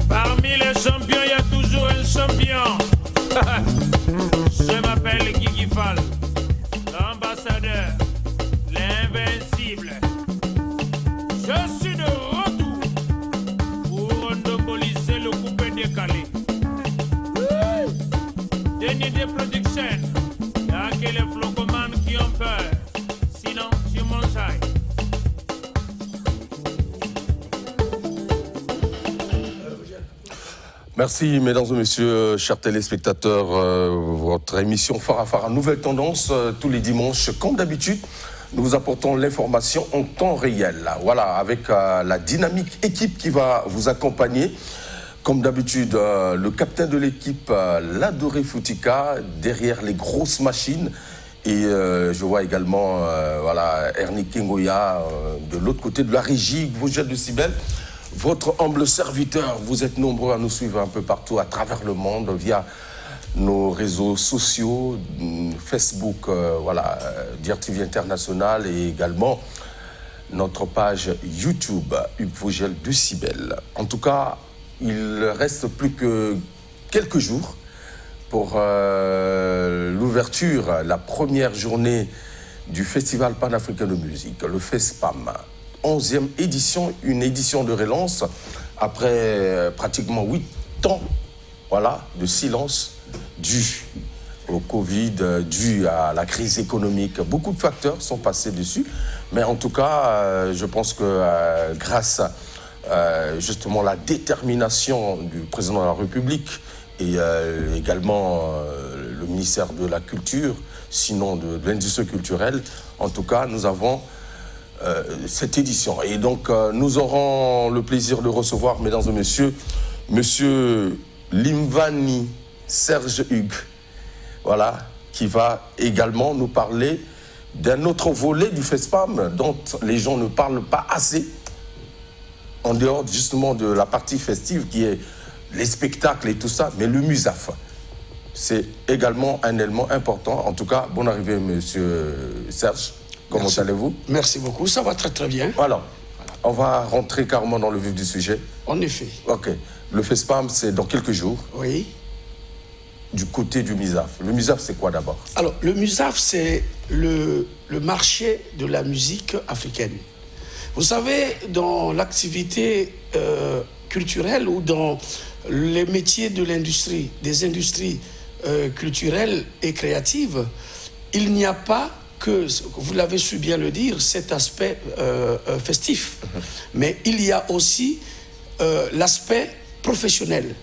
Parmi les champions, il y a toujours un champion. Je m'appelle Guigui Fall, l'ambassadeur, l'invincible. Je suis de retour pour monopoliser le coupé décalé. Denis de production, il n'y a que les flocomanes qui ont peur. Sinon, tu mangeailles. Merci, mesdames et messieurs, chers téléspectateurs. Votre émission Farafara Nouvelle Tendance, tous les dimanches, comme d'habitude, nous vous apportons l'information en temps réel. Voilà, avec la dynamique équipe qui va vous accompagner. Comme d'habitude, le capitaine de l'équipe, l'adoré Foutika, derrière les grosses machines. Et je vois également voilà, Ernie Kingoya de l'autre côté de la régie, Vogel de Cybèle. Votre humble serviteur, vous êtes nombreux à nous suivre un peu partout à travers le monde via nos réseaux sociaux, Facebook, voilà, DRTV International et également notre page YouTube, Vogel de Cybèle. En tout cas, il ne reste plus que quelques jours pour l'ouverture, la première journée du Festival panafricain de musique, le FESPAM. 11e édition, une édition de relance après pratiquement 8 ans voilà, de silence dû au Covid, dû à la crise économique. Beaucoup de facteurs sont passés dessus, mais en tout cas, je pense que grâce à justement la détermination du président de la République et également le ministère de la Culture, sinon de l'industrie culturelle, en tout cas, nous avons cette édition. Et donc, nous aurons le plaisir de recevoir, mesdames et messieurs, monsieur Limvani Serge Hugues, voilà, qui va également nous parler d'un autre volet du FESPAM dont les gens ne parlent pas assez, en dehors justement de la partie festive qui est les spectacles et tout ça, mais le MUSAF. C'est également un élément important. En tout cas, bonne arrivée, monsieur Serge. Comment allez-vous? Merci beaucoup, ça va très très bien. Alors, on va rentrer carrément dans le vif du sujet. En effet. Ok. Le FESPAM, c'est dans quelques jours. Oui. Du côté du MUSAF. Le MUSAF, c'est quoi d'abord? Alors, le MUSAF, c'est le marché de la musique africaine. Vous savez, dans l'activité culturelle ou dans les métiers de l'industrie, des industries culturelles et créatives, il n'y a pas que, vous l'avez su bien le dire, cet aspect festif. Mais il y a aussi l'aspect professionnel,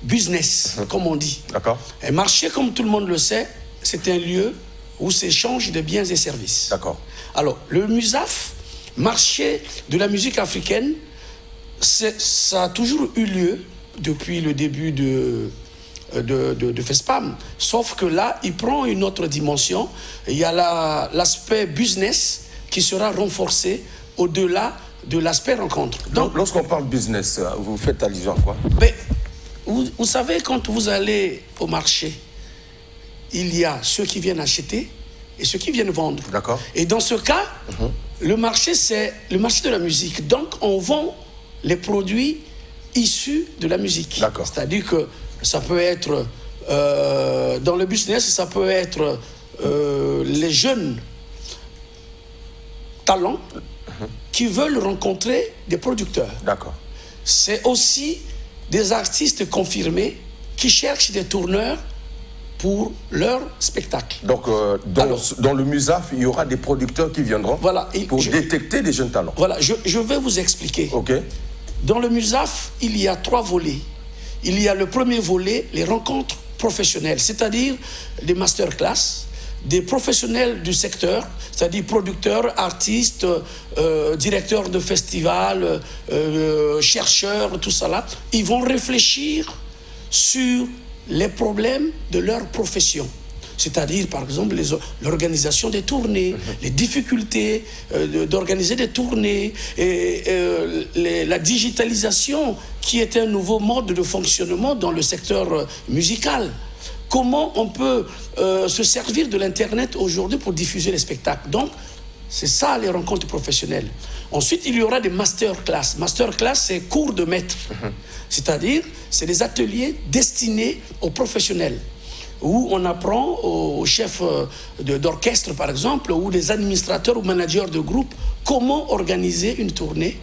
business, comme on dit. D'accord. Un marché, comme tout le monde le sait, c'est un lieu où s'échangent des biens et services. D'accord. Alors, le MUSAF, marché de la musique africaine, ça a toujours eu lieu depuis le début de FESPAM, sauf que là, il prend une autre dimension. Il y a l'aspect business qui sera renforcé au-delà de l'aspect rencontre. Donc, lorsqu'on parle business, vous faites allusion à quoi? Mais, vous savez, quand vous allez au marché, il y a ceux qui viennent acheter et ceux qui viennent vendre. D'accord. Et dans ce cas, le marché, c'est le marché de la musique. Donc, on vend les produits issus de la musique. D'accord. C'est-à-dire que ça peut être, dans le business, ça peut être les jeunes talents qui veulent rencontrer des producteurs. D'accord. C'est aussi des artistes confirmés qui cherchent des tourneurs pour leur spectacle. Donc, dans le MUSAF, il y aura des producteurs qui viendront pour détecter des jeunes talents. Voilà, je vais vous expliquer. OK. Dans le MUSAF, il y a 3 volets. Il y a le premier volet, les rencontres professionnelles, c'est-à-dire des masterclass, des professionnels du secteur, c'est-à-dire producteurs, artistes, directeurs de festivals, chercheurs, tout ça là. Ils vont réfléchir sur les problèmes de leur profession. C'est-à-dire, par exemple, l'organisation des tournées, les difficultés d'organiser des tournées, et la digitalisation qui est un nouveau mode de fonctionnement dans le secteur musical. comment on peut se servir de l'Internet aujourd'hui pour diffuser les spectacles. Donc, c'est ça les rencontres professionnelles. Ensuite, il y aura des masterclass. Masterclass, c'est cours de maître. C'est-à-dire, c'est des ateliers destinés aux professionnels, où on apprend aux chefs d'orchestre, par exemple, ou des administrateurs ou managers de groupe, comment organiser une tournée,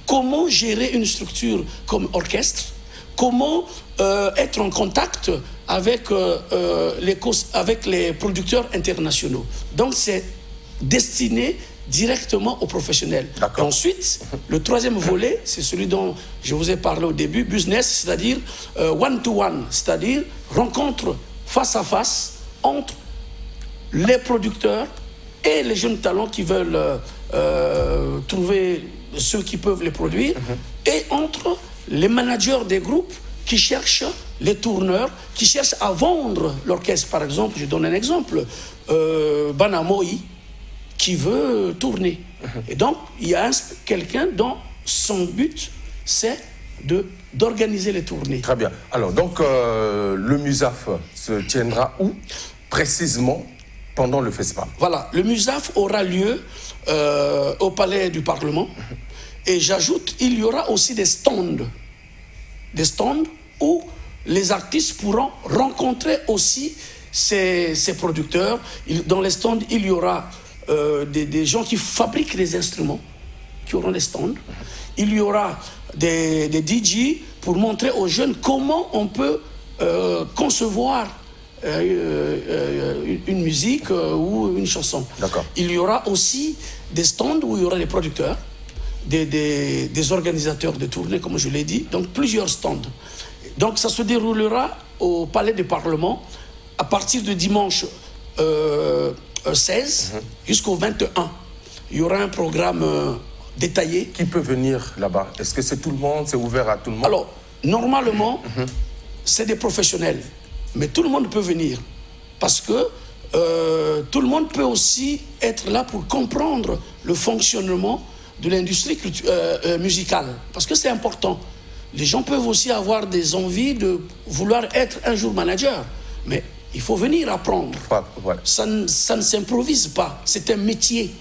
comment gérer une structure comme orchestre, comment être en contact avec les producteurs internationaux. Donc, c'est destiné directement aux professionnels. Et ensuite, le troisième volet, c'est celui dont je vous ai parlé au début, business, c'est-à-dire one-to-one, c'est-à-dire rencontre face à face entre les producteurs et les jeunes talents qui veulent trouver ceux qui peuvent les produire, et entre les managers des groupes qui cherchent les tourneurs, qui cherchent à vendre l'orchestre. Par exemple, je donne un exemple, Banamoi, qui veut tourner. Et donc, il y a quelqu'un dont son but, c'est d'organiser les tournées. Très bien. Alors, donc, le MUSAF se tiendra où, précisément, pendant le FESPAM? Voilà, le MUSAF aura lieu au Palais du Parlement. Et j'ajoute, il y aura aussi des stands où les artistes pourront rencontrer aussi ces producteurs. Dans les stands, il y aura des gens qui fabriquent des instruments, qui auront des stands. Il y aura des DJ pour montrer aux jeunes comment on peut concevoir une musique ou une chanson. Il y aura aussi des stands où il y aura des producteurs, des organisateurs de tournées, comme je l'ai dit, donc plusieurs stands. Donc ça se déroulera au Palais du Parlement à partir de dimanche 16 jusqu'au 21. Il y aura un programme détaillé. Qui peut venir là-bas? Est-ce que c'est tout le monde? C'est ouvert à tout le monde? Alors, normalement, c'est des professionnels. Mais tout le monde peut venir. Parce que tout le monde peut aussi être là pour comprendre le fonctionnement de l'industrie musicale. Parce que c'est important. Les gens peuvent aussi avoir des envies de vouloir être un jour manager. Mais il faut venir apprendre. Ça ne s'improvise pas. C'est un métier.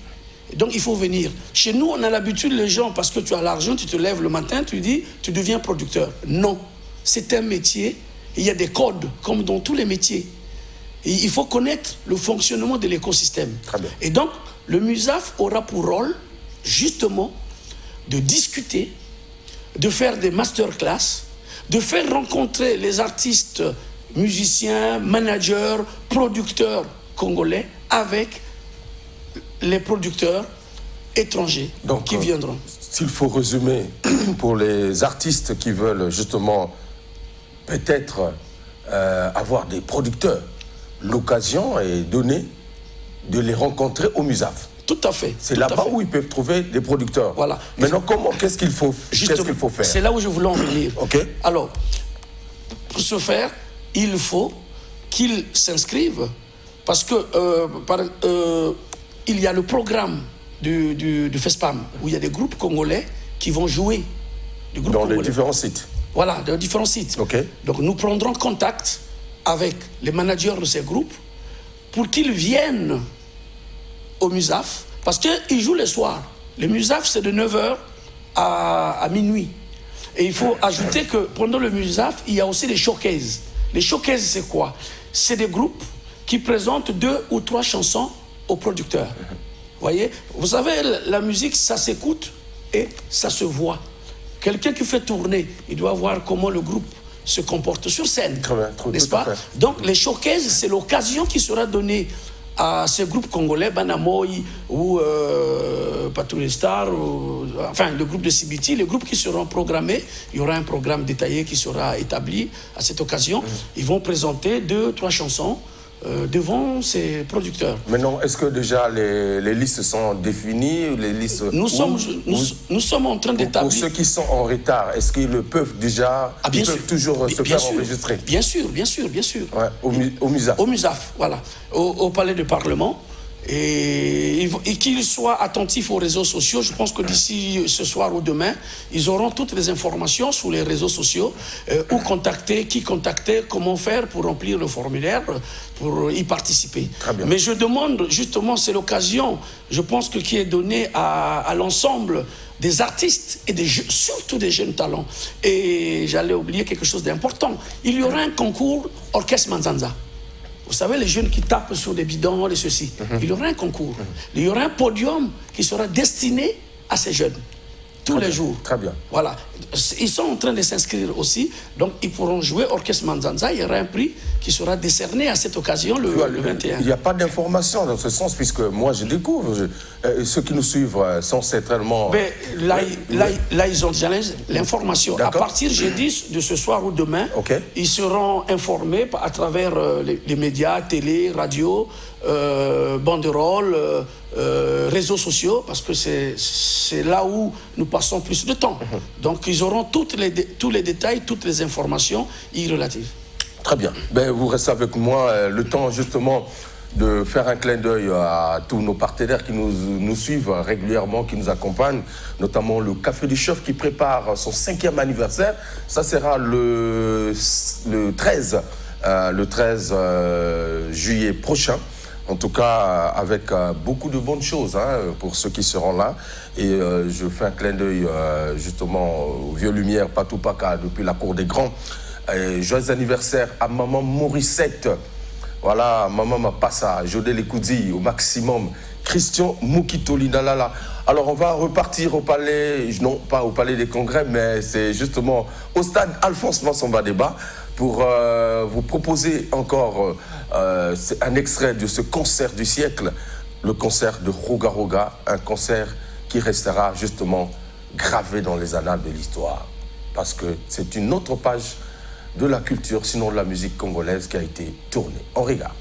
Donc il faut venir. Chez nous, on a l'habitude, les gens, parce que tu as l'argent, tu te lèves le matin, tu dis, tu deviens producteur. Non. C'est un métier. Il y a des codes, comme dans tous les métiers. Et il faut connaître le fonctionnement de l'écosystème. Et donc, le MUSAF aura pour rôle, justement, de discuter, de faire des masterclass, de faire rencontrer les artistes, musiciens, managers, producteurs congolais avec les producteurs étrangers qui viendront. S'il faut résumer, pour les artistes qui veulent justement peut-être avoir des producteurs, l'occasion est donnée de les rencontrer au MUSAF. Tout à fait. C'est là-bas où ils peuvent trouver des producteurs. Voilà. Maintenant, qu'est-ce qu'il faut faire? C'est là où je voulais en venir. Okay. Alors, pour ce faire, il faut qu'ils s'inscrivent parce que il y a le programme du FESPAM où il y a des groupes congolais qui vont jouer. Dans les différents sites. Voilà, dans différents sites. Donc nous prendrons contact avec les managers de ces groupes pour qu'ils viennent au MUSAF, parce qu'ils jouent le soir. Le MUSAF, c'est de 9h à minuit. Et il faut ajouter que pendant le MUSAF, il y a aussi des showcases. Les showcases, c'est quoi? C'est des groupes qui présentent 2 ou 3 chansons aux producteurs. Voyez? Vous savez, la musique, ça s'écoute et ça se voit. Quelqu'un qui fait tourner, il doit voir comment le groupe se comporte sur scène, n'est-ce pas? Donc les showcases, c'est l'occasion qui sera donnée à ces groupes congolais, Banamoi ou Patrouille Star, enfin le groupe de CBT, les groupes qui seront programmés, il y aura un programme détaillé qui sera établi à cette occasion. Ils vont présenter 2 ou 3 chansons devant ces producteurs. Maintenant, est-ce que déjà les listes sont définies, les listes? Nous sommes en train d'établir. Pour ceux qui sont en retard, est-ce qu'ils le peuvent déjà? Ils peuvent toujours se faire enregistrer? Bien sûr, bien sûr, bien sûr. Ouais, au MUSAF. Au MUSAF, voilà. Au Palais du Parlement. Et qu'ils soient attentifs aux réseaux sociaux. Je pense que d'ici ce soir ou demain, ils auront toutes les informations sur les réseaux sociaux, où contacter, qui contacter, comment faire pour remplir le formulaire, pour y participer. Mais je demande, justement, c'est l'occasion, je pense que qui est donnée à l'ensemble des artistes et surtout des jeunes talents. Et j'allais oublier quelque chose d'important. Il y aura un concours Orchestre Manzanza. Vous savez, les jeunes qui tapent sur des bidons et ceci. Il y aura un concours. Il y aura un podium qui sera destiné à ces jeunes. Tous les jours. Très bien. Voilà. Ils sont en train de s'inscrire aussi. Donc, ils pourront jouer Orchestre Manzanza. Il y aura un prix qui sera décerné à cette occasion le 21. Il n'y a pas d'information dans ce sens, puisque moi, je découvre. Ceux qui nous suivent sont certainement... Mais là, ils ont déjà l'information. À partir, j'ai dit, de ce soir ou demain, ils seront informés à travers les médias, télé, radio, banderoles, réseaux sociaux, parce que c'est là où nous passons plus de temps. Donc, ils auront tous les détails, toutes les informations y relatives. Très bien. Ben, vous restez avec moi le temps, justement, de faire un clin d'œil à tous nos partenaires qui nous suivent régulièrement, qui nous accompagnent, notamment le Café du Chef qui prépare son 5e anniversaire. Ça sera le 13 juillet prochain. En tout cas, avec beaucoup de bonnes choses pour ceux qui seront là. Et je fais un clin d'œil justement aux Vieux Lumières, Patou Paka, depuis la Cour des Grands. Joyeux anniversaire à maman Morissette. Voilà, maman Mapassa, Jodé Lekoudi, au maximum. Christian Moukitoli Dalala. Alors, on va repartir au palais, non pas au palais des congrès, mais c'est justement au stade Alphonse Massamba Débat pour vous proposer encore un extrait de ce concert du siècle, le concert de Roga Roga, un concert qui restera justement gravé dans les annales de l'histoire. Parce que c'est une autre page de la culture, sinon de la musique congolaise qui a été tournée. On regarde.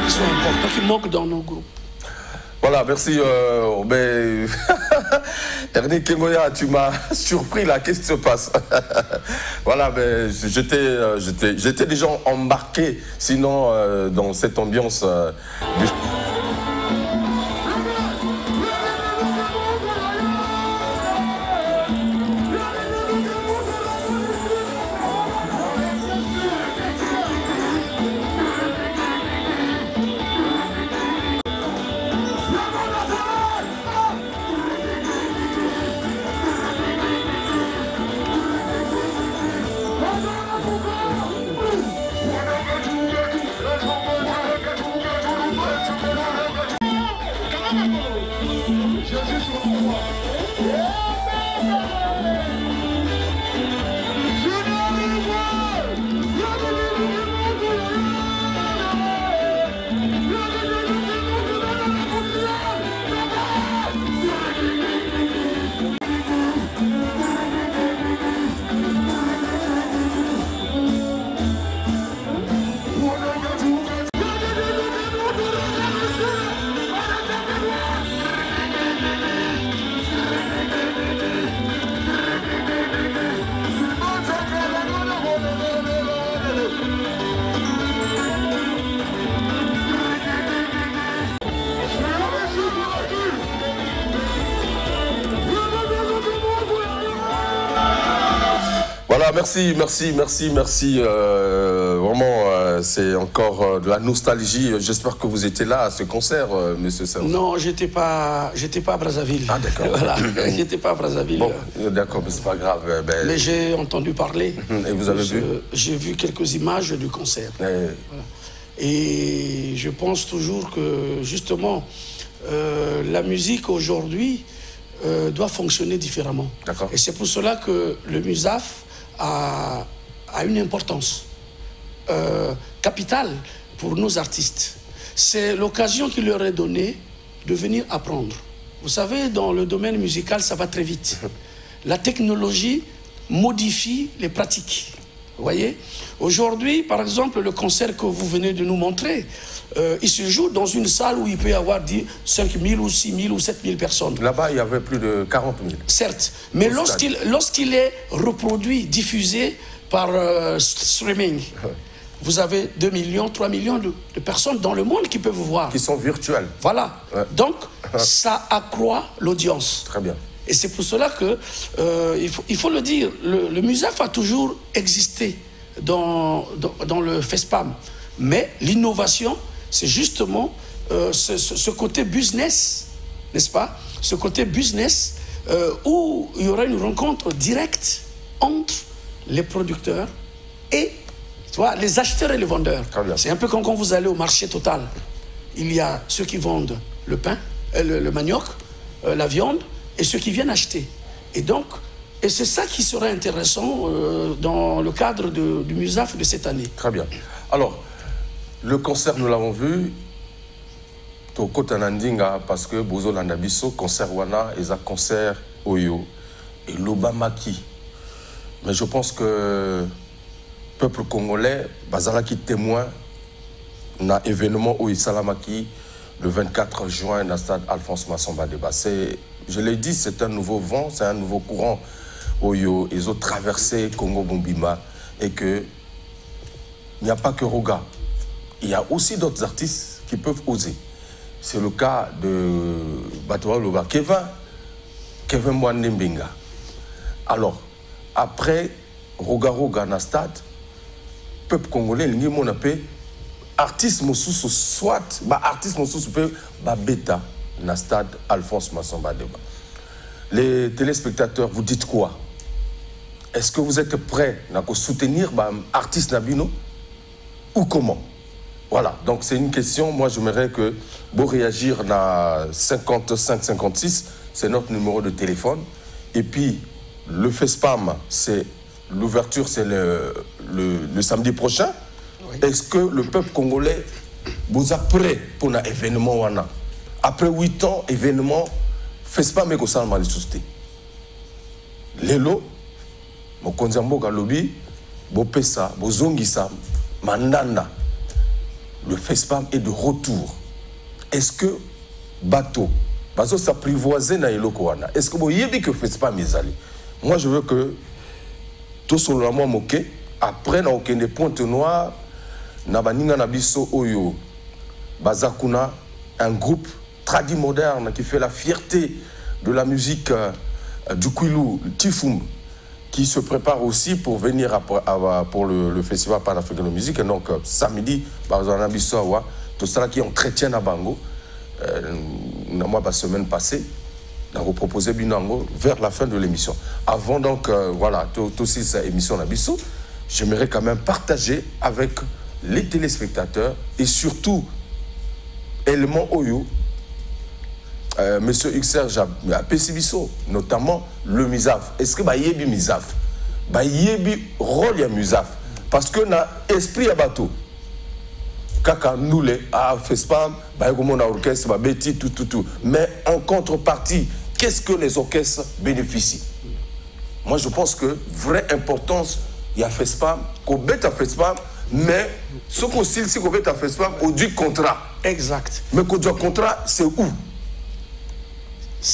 Ils sont importants, qui manquent dans nos groupes. Voilà, merci. Ernie Kengoya, tu m'as surpris là, qu'est-ce qui se passe? Voilà, j'étais déjà embarqué, sinon dans cette ambiance Voilà, merci. Vraiment, c'est encore de la nostalgie. J'espère que vous étiez là à ce concert, monsieur Serge. Non, j'étais pas à Brazzaville. Ah, d'accord. Voilà, j'étais pas à Brazzaville. Bon, d'accord, mais c'est pas grave. Mais j'ai entendu parler. Et vous avez vu? J'ai vu quelques images du concert. Voilà. Et je pense toujours que, justement, la musique aujourd'hui doit fonctionner différemment. Et c'est pour cela que le MUSAF a une importance capitale pour nos artistes. C'est l'occasion qui leur est donnée de venir apprendre. Vous savez, dans le domaine musical, ça va très vite. La technologie modifie les pratiques. Vous voyez? Aujourd'hui, par exemple, le concert que vous venez de nous montrer, il se joue dans une salle où il peut y avoir 5 000 ou 6 000 ou 7 000 personnes. Là-bas, il y avait plus de 40 000. Certes, mais lorsqu'il est reproduit, diffusé par streaming, vous avez 2 millions, 3 millions de personnes dans le monde qui peuvent vous voir. Qui sont virtuelles. Voilà. Ouais. Donc, ça accroît l'audience. Très bien. Et c'est pour cela que, il faut le dire, le MUSAF a toujours existé dans le FESPAM. Mais l'innovation, c'est justement ce côté business, n'est-ce pas? Ce côté business où il y aura une rencontre directe entre les producteurs et les acheteurs et les vendeurs. C'est un peu comme quand vous allez au marché Total. Il y a ceux qui vendent le pain, le manioc, la viande, et ceux qui viennent acheter. Et donc, c'est ça qui serait intéressant dans le cadre du MUSAF de cette année. Très bien. Alors, le concert, nous l'avons vu, Toko Nandinga, parce que Bozo Landabiso, concert Wana, et un concert Oyo, et l'Obamaki. Mais je pense que le peuple congolais, Bazala qui témoin, d'un événement Oyo Salamaki, le 24 juin, dans le stade Alphonse Massamba Débat. Je l'ai dit, c'est un nouveau vent, c'est un nouveau courant Oyo, ils ont traversé Congo-Bombima, et que il n'y a pas que Roga. Il y a aussi d'autres artistes qui peuvent oser. C'est le cas de Batoa Loba, Kevin Mwanembinga. Alors, après Roga na stade, peuple congolais, il y a artiste Moussous, soit artiste Moussous peut bêta na stade Alphonse Massamba Débat. Les téléspectateurs, vous dites quoi? Est-ce que vous êtes prêts à soutenir l'artiste Nabino ou comment? Voilà, donc c'est une question. Moi, j'aimerais que vous réagir à 55-56, c'est notre numéro de téléphone. Et puis, le FESPAM, c'est l'ouverture, c'est le samedi prochain. Oui. Est-ce que le peuple congolais vous a prêt pour un événement? Après 8 ans, événement, FESPAM est au sein de la société. Lelo, Mokonzambo Galobi, Bopesa, Bozongisa, Mandanda. Le FESPAM est de retour. Est-ce que bateau, bateau s'apprivoiser na Elokoana? Est-ce que vous voyez que FESPAM est allé? Moi, je veux que tout sur le moment moqué, après, na aucun des pointes noires, na baninga na biso oyo, Bazakuna, un groupe tradi moderne qui fait la fierté de la musique du Kwilu, Tifum, qui se prépare aussi pour venir pour le festival panafricain de musique. Et donc, samedi, par exemple, tout ça qui entretient à Bango, la semaine passée, on a proposé Binango vers la fin de l'émission. Avant donc, voilà, tout cette émission Nabiso, j'aimerais quand même partager avec les téléspectateurs et surtout, élément Oyo, Monsieur Uxerge a Pessibiso, notamment le MUSAF. Est-ce que Bayebi MUSAF? Bayebi rôle ya MUSAF. Parce que na esprit à bateau. Kaka nous les FESPAM, Bayegomo na orchestre, Babeti, tout. Mais en contrepartie, qu'est-ce que les orchestres bénéficient? Moi je pense que vraie importance, il y a FESPAM, qu'on bête à FESPAM, mais ce qu'on s'il si qu'on bête à FESPAM, on dit contrat. Exact. Mais qu'on dit contrat, c'est où?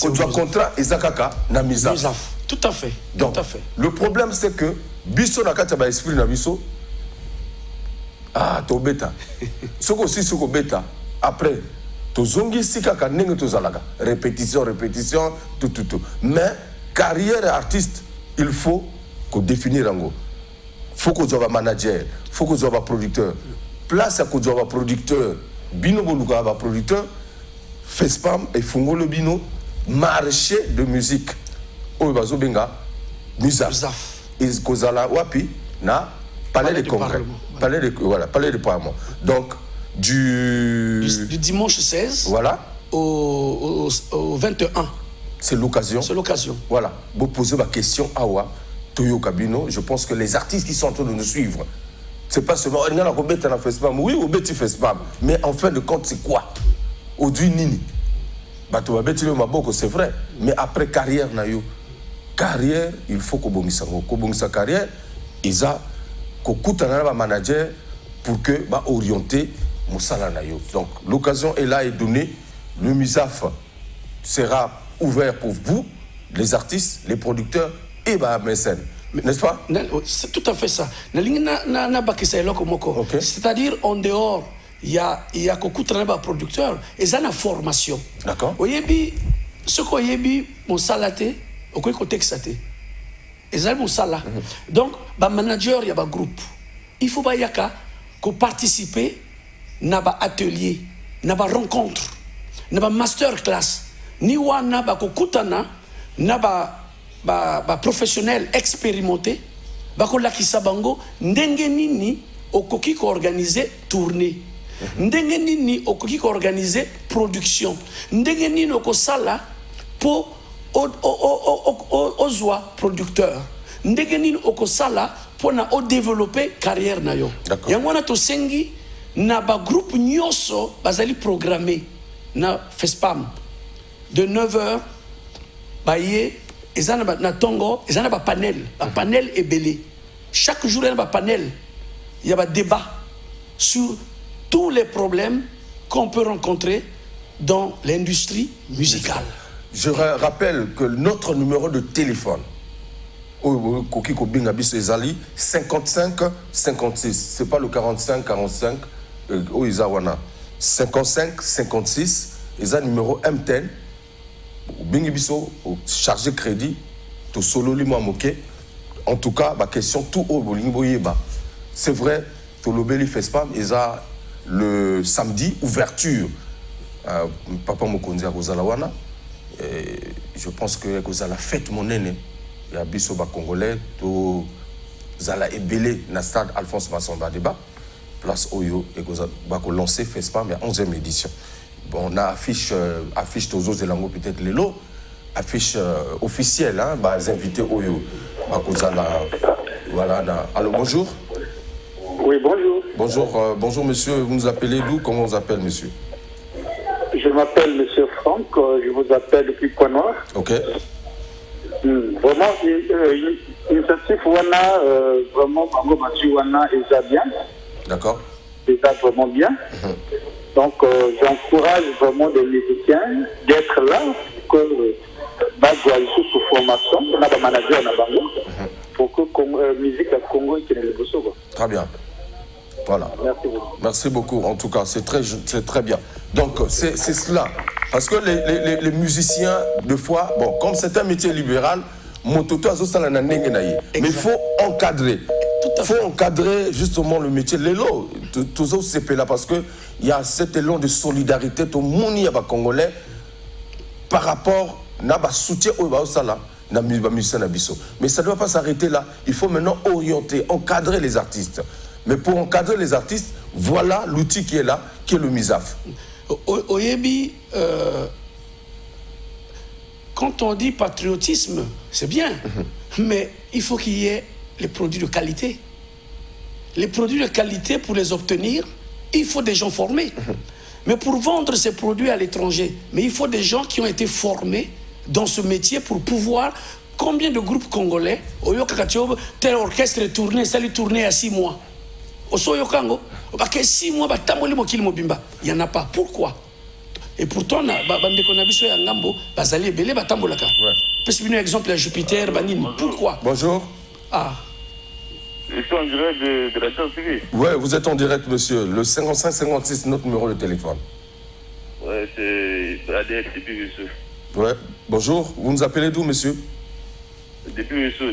Qu'on doit contrat et Zakaka na MUSAF. Tout à fait. Donc, tout à fait. Le problème c'est que biso na kati ba esprit na biso to beta. Soko si soko beta après to zongi sikaka ndenge to zalaka répétition tout. Mais carrière artiste, il faut qu'on définir ngo. Faut qu'on soit manager, faut qu'on soit producteur. Place à qu'on soit producteur, bino boluka ba producteur, FESPAM et Fungo le bino marché de musique au Bazobenga MUSAF et Kozala Wapi na palais de congrès, palais de parlement. Donc du dimanche 16 voilà au 21. C'est l'occasion. Voilà, vous posez ma question Awa Toyo Kabino, je pense que les artistes qui sont en train de nous suivre, c'est pas seulement on a la robette na FESPAM, oui au bêti FESPAM, mais en fin de compte c'est quoi? Aujourd'hui Nini c'est vrai, mais après carrière, il faut que ça carrière, ils a kokutana ba manager pour que ba orienter Moussala Nayo. Donc l'occasion est là et donnée. Le MUSAF sera ouvert pour vous, les artistes, les producteurs et bah mécènes. N'est-ce pas? C'est tout à fait ça. Okay. C'est-à-dire en dehors, il y a beaucoup de producteurs et ça a une formation. D'accord. Ce qu'on y a mon salaté, au côté que ça et ça mon sala. Donc, bah manager, il y a un groupe. Il faut pas yaka qu'on participer na ba atelier, na ba rencontre, na ba master class, ni wana ba ko kutana na ba professionnel expérimenté, ba ko lakisa bango ndenge nini okoki ko organiser tournée. Ndenge nini okoki ko organiser production. Ndenge nini oko sala po ozwa producteur. Ndenge nini oko sala po na o développer carrière na yo. Yangwana to sengi na ba groupe nyoso bazali programmé na FESPAM de 9h baye ezana na tongo ezana ba panel ebelé. Chaque jour il y a un panel, il y a un débat sur tous les problèmes qu'on peut rencontrer dans l'industrie musicale. Je rappelle que notre numéro de téléphone, 55 56, c'est pas le 45 45 au Isawana. 55 56, ils ont numéro M10. Bingibiso chargé crédit, tout solo limo moqué. En tout cas, ma question tout au bolingoyeba. C'est vrai, tout le beli FESPAM, ils ont le samedi ouverture. Papa Mokonzi à Gozalawana. Je pense que Gozala fête mon aîné. Il y a biso ba congolais to zala ebelé na stade Alphonse Massamba débat place Oyo et Gozala ba ko lancer FESPAM mais 11e édition. Bon, on a affiche Tozo Zelango peut-être les lots, affiche officielle hein, bah invités Oyo ba Gozala voilà. Alors bonjour. Oui, bonjour. Bonjour bonjour monsieur, vous nous appelez d'où? Comment on vous appelle monsieur? Je m'appelle monsieur Franck, je vous appelle depuis Pointe-Noire. OK. Vraiment, l'initiative Wana, vraiment, Bango Machi Wana est bien. D'accord. C'est vraiment bien. Donc, j'encourage vraiment les musiciens d'être là, que Bagua sous formation, on a des managers à Bango, pour que la musique à Congo ait le Bosso. Très bien. Voilà. Merci beaucoup. Merci beaucoup. En tout cas, c'est très bien. Donc, c'est cela. Parce que les musiciens, des fois, bon, comme c'est un métier libéral, mais il faut encadrer. Il faut encadrer justement le métier. L'élo, tout ça, c'est là parce qu'il y a cet élan de solidarité, tout le monde y a Congolais par rapport à soutien au Sala. Mais ça ne doit pas s'arrêter là. Il faut maintenant orienter, encadrer les artistes. Mais pour encadrer les artistes, voilà l'outil qui est là, qui est le MUSAF. Oyebi, quand on dit patriotisme, c'est bien, mais il faut qu'il y ait les produits de qualité. Les produits de qualité, pour les obtenir, il faut des gens formés. Mais pour vendre ces produits à l'étranger, mais il faut des gens qui ont été formés dans ce métier pour pouvoir... Combien de groupes congolais, tel orchestre est tourné, ça lui tourné à 6 mois. Au Soyokango, 6 mois, il n'y en a pas. Pourquoi? Et pourtant, parce que exemple à Jupiter, pourquoi? Bonjour. Je suis en direct de la chaîne civile. Oui, vous êtes en direct, monsieur. Le 55-56, notre numéro de téléphone. Oui, c'est ADF depuis Rousseau. Oui, bonjour. Vous nous appelez d'où, monsieur? Depuis Rousseau.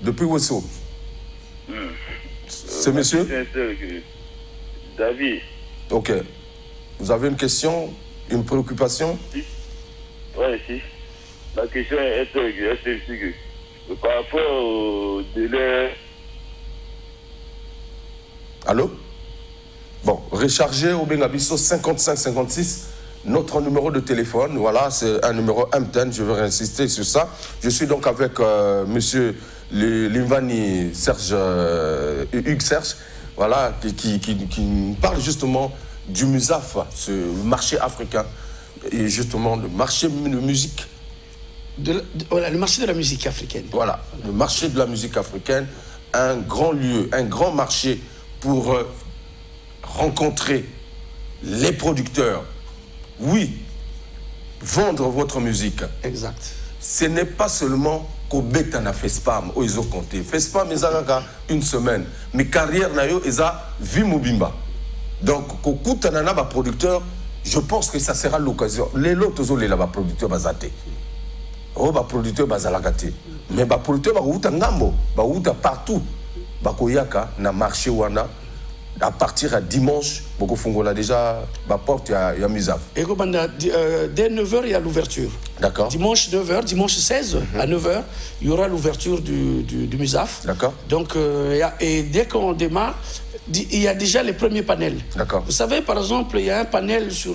Depuis Rousseau. C'est monsieur? David. Ok. Vous avez une question, une préoccupation? Oui, si. La question est que par rapport au délai... Allô? Bon, rechargez au Bengabiso 55-56, notre numéro de téléphone. Voilà, c'est un numéro M10, je veux insister sur ça. Je suis donc avec monsieur Limvani Serge, Hugues Serge, voilà, qui parle justement du MUSAF, ce marché africain, et justement le marché de musique. Voilà, le marché de la musique africaine. Voilà, le marché de la musique africaine, un grand lieu, un grand marché pour rencontrer les producteurs. Oui, vendre votre musique. Exact. Ce n'est pas seulement qu'au bêta na FESPAM, où ils ont compté. FESPAM, ils ont une semaine. Mais carrière, ils ont vu Mobimba. Donc, qu'au coup, tu as un producteur, je pense que ça sera l'occasion. Les autres, les producteurs, basaté. Oh, bah producteur, bazalagate. Mais bah producteur, bah outa ngambo, bah outa partout. Bah koyaka, na marché wana. À partir à dimanche, beaucoup font déjà ma porte, il y a Musaf. Et dès 9h, il y a l'ouverture. D'accord. Dimanche 9h, dimanche 16 à 9h, il y aura l'ouverture du Musaf. D'accord. Donc, et dès qu'on démarre, il y a déjà les premiers panels. D'accord. Vous savez, par exemple, il y a un panel sur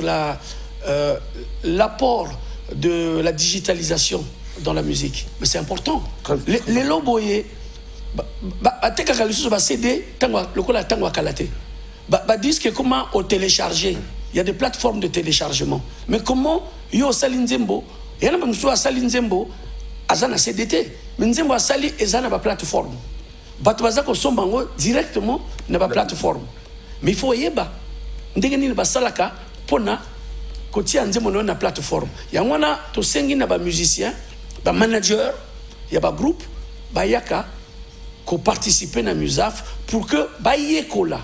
l'apport de la digitalisation dans la musique. Mais c'est important. Les loboyés, disent comment au télécharger. Il y a des plateformes de téléchargement. Mais comment yo salinzembo, il y a même soit salinzembo, azana CDT, mais nzembo sali ezana ba plateforme. Batwaza ko sombango directement na ba plateforme. Mais il faut yeba ndengeni ba salaka pona kotia nzembo na plateforme. Ya ngwana to sengi na ba musicien, ba manager, ya ba groupe, ba yaka ko participer na Musaf pour que ba yekola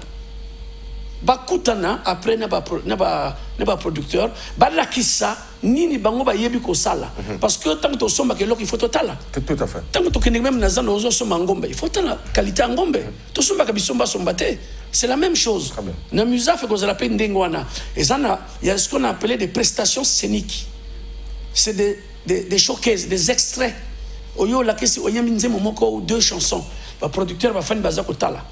bakutana après na ba producteur ba lakisa nini bango ba yebi ko sala parce que tant to somba ke loko il faut totala tout à fait tant to kende même na zano ozo somba ngombe il faut tala qualité ngombe to somba ka bisomba sombate c'est la même chose na Musaf ko zala pe ndengwana ezana il y a ce qu'on a appelé des prestations scéniques c'est des showcases des extraits oyo la kesi oyemi nzemo moko ou deux chansons ba producteur ba fan baza ko tala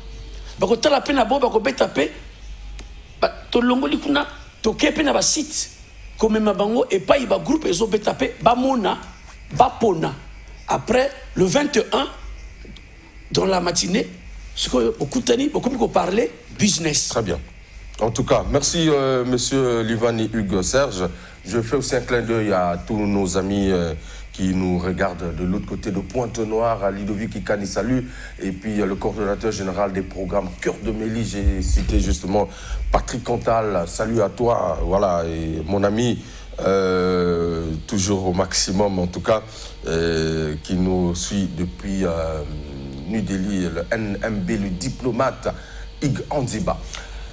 pe na bo ba ko beta pe to longoli kuna to kepe na ba site comme ma bango et pas ba groupe ezo betape ba mona ba pona après le 21 dans la matinée ce que okutani beaucoup ko parler business. Très bien. En tout cas, merci monsieur Livani Hugues Serge. Je fais aussi un clin d'œil à tous nos amis qui nous regardent de l'autre côté de Pointe-Noire, à Ludovic Ikani, salut. Et puis le coordonnateur général des programmes Cœur de Mélie, j'ai cité justement Patrick Cantal, salut à toi, voilà, et mon ami, toujours au maximum en tout cas, qui nous suit depuis New Delhi, le NMB, le diplomate Ig Anziba.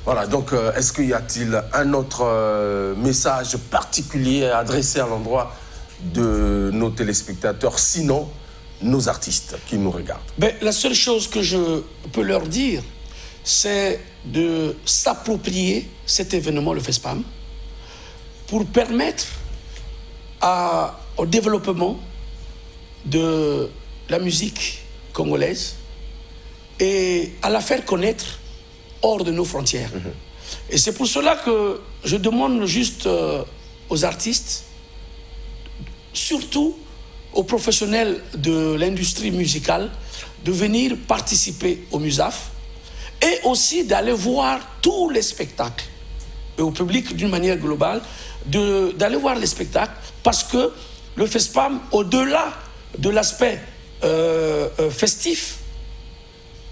Voilà, donc est-ce qu'il y a-t-il un autre message particulier adressé à l'endroit de nos téléspectateurs, sinon nos artistes qui nous regardent? Ben, la seule chose que je peux leur dire, c'est de s'approprier cet événement, le FESPAM, pour permettre au développement de la musique congolaise et à la faire connaître hors de nos frontières. Et c'est pour cela que je demande juste aux artistes, surtout aux professionnels de l'industrie musicale, de venir participer au Musaf et aussi d'aller voir tous les spectacles et au public d'une manière globale, d'aller voir les spectacles parce que le FESPAM, au-delà de l'aspect festif,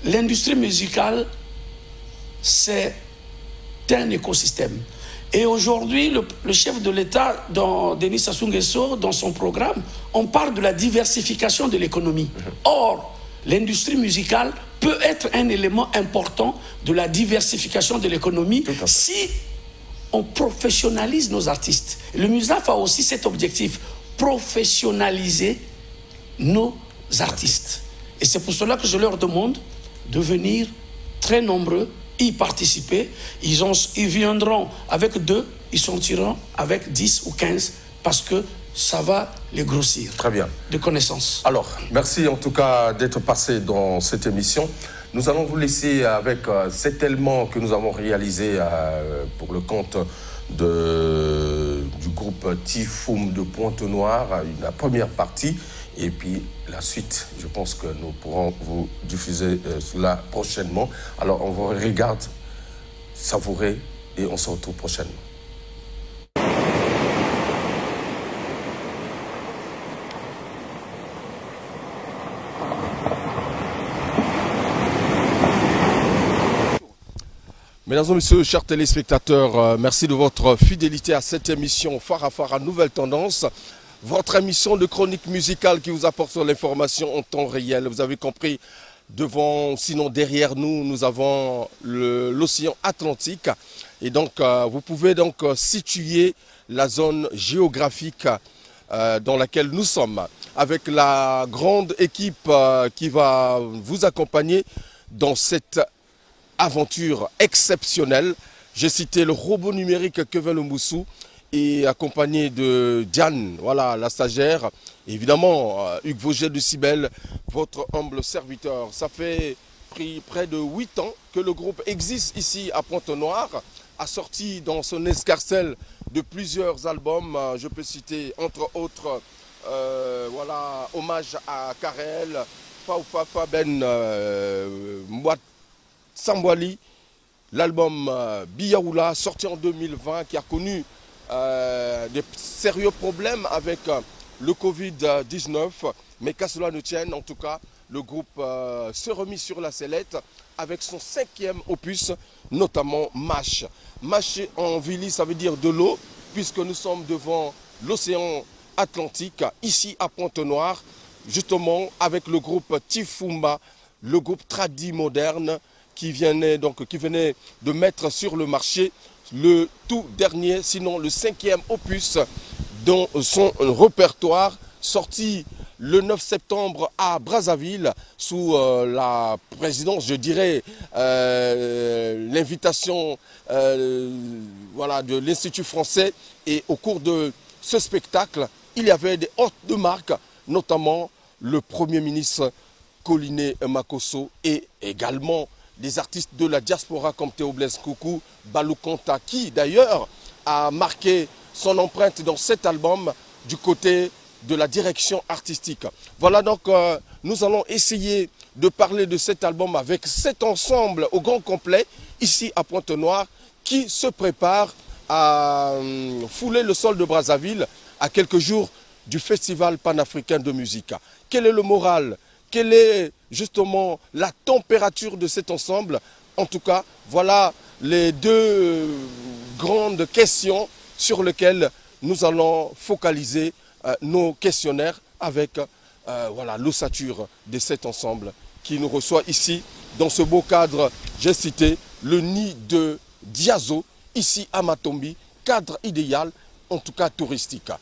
l'industrie musicale, c'est un écosystème. Et aujourd'hui, le chef de l'État, Denis Sassou Nguesso, dans son programme, on parle de la diversification de l'économie. Or, l'industrie musicale peut être un élément important de la diversification de l'économie si on professionnalise nos artistes. Le MUSAF a aussi cet objectif, professionnaliser nos artistes. Et c'est pour cela que je leur demande de venir très nombreux y participer. Ils viendront avec 2, ils sortiront avec 10 ou 15 parce que ça va les grossir. Très bien. De connaissances. Alors, merci en tout cas d'être passé dans cette émission. Nous allons vous laisser avec cet élément que nous avons réalisé pour le compte du groupe Tifoum de Pointe-Noire, la première partie. Et puis la suite, je pense que nous pourrons vous diffuser cela prochainement. Alors on vous regarde, savourer et on se retrouve prochainement. Mesdames et messieurs, chers téléspectateurs, merci de votre fidélité à cette émission Farafara Nouvelle Tendance. Votre émission de chronique musicale qui vous apporte l'information en temps réel. Vous avez compris, devant, sinon derrière nous, nous avons l'océan Atlantique. Et donc, vous pouvez donc situer la zone géographique dans laquelle nous sommes. Avec la grande équipe qui va vous accompagner dans cette aventure exceptionnelle. J'ai cité le robot numérique Kevin Lumbusu et accompagné de Diane, voilà, la stagiaire. Évidemment, Hugues Vauget de Cybèle, votre humble serviteur. Ça fait près de 8 ans que le groupe existe ici à Pointe-Noire, a sorti dans son escarcelle de plusieurs albums. Je peux citer entre autres, voilà, Hommage à Karel, Faufafa Ben Mwat Sambwali, l'album Biyaoula, sorti en 2020, qui a connu des sérieux problèmes avec le Covid-19. Mais qu'à cela ne tienne, en tout cas, le groupe se remis sur la sellette avec son 5e opus, notamment Mash. Mash en Vili, ça veut dire de l'eau, puisque nous sommes devant l'océan Atlantique, ici à Pointe-Noire, justement avec le groupe Tifumba, le groupe tradi moderne, qui venait de mettre sur le marché le tout dernier, sinon le 5e opus dans son répertoire, sorti le 9 septembre à Brazzaville, sous la présidence, je dirais, l'invitation voilà, de l'Institut français. Et au cours de ce spectacle, il y avait des hôtes de marque, notamment le Premier ministre Collinet Makosso et également des artistes de la diaspora comme Théo Blaise Coucou, Balou Konta, qui d'ailleurs a marqué son empreinte dans cet album du côté de la direction artistique. Voilà donc, nous allons essayer de parler de cet album avec cet ensemble au grand complet, ici à Pointe-Noire, qui se prépare à fouler le sol de Brazzaville à quelques jours du Festival panafricain de musique. Quel est le moral ? Quelle est justement la température de cet ensemble? En tout cas, voilà les deux grandes questions sur lesquelles nous allons focaliser nos questionnaires avec voilà, l'ossature de cet ensemble qui nous reçoit ici dans ce beau cadre, j'ai cité, le nid de Diazo, ici à Matombi, cadre idéal, en tout cas touristique.